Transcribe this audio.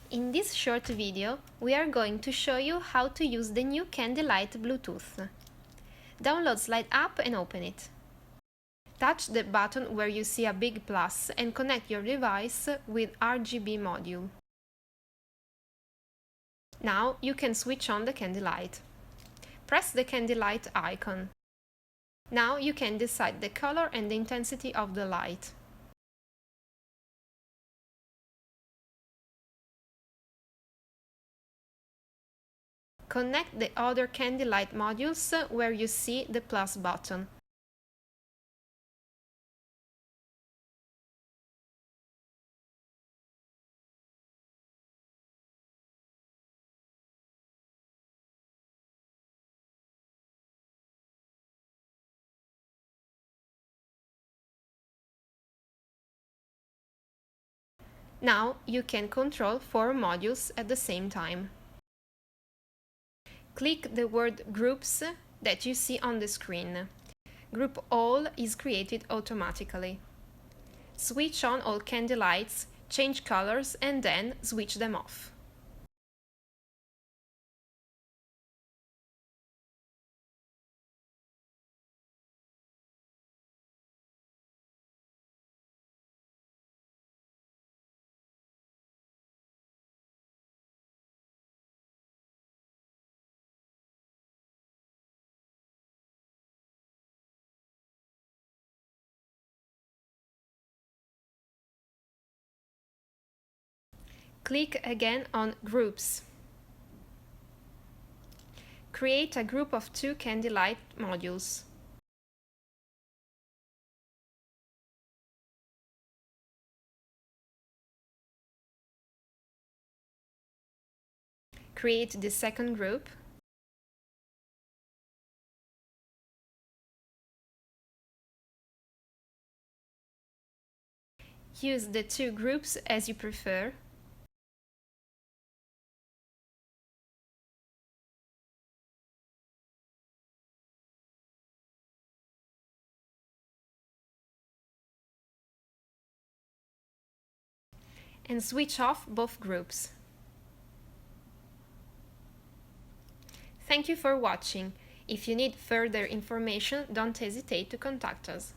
In this short video, we are going to show you how to use the new Candlelight Bluetooth. Download Slide app and open it. Touch the button where you see a big plus and connect your device with RGB module. Now you can switch on the Candlelight. Press the Candlelight icon. Now you can decide the color and the intensity of the light. Connect the other Candlelight modules where you see the plus button. Now you can control 4 modules at the same time. Click the word Groups that you see on the screen. Group All is created automatically. Switch on all Candlelights, change colors and then switch them off. Click again on Groups. Create a group of 2 Candlelight modules. Create the second group. Use the 2 groups as you prefer. And switch off both groups. Thank you for watching. If you need further information, don't hesitate to contact us.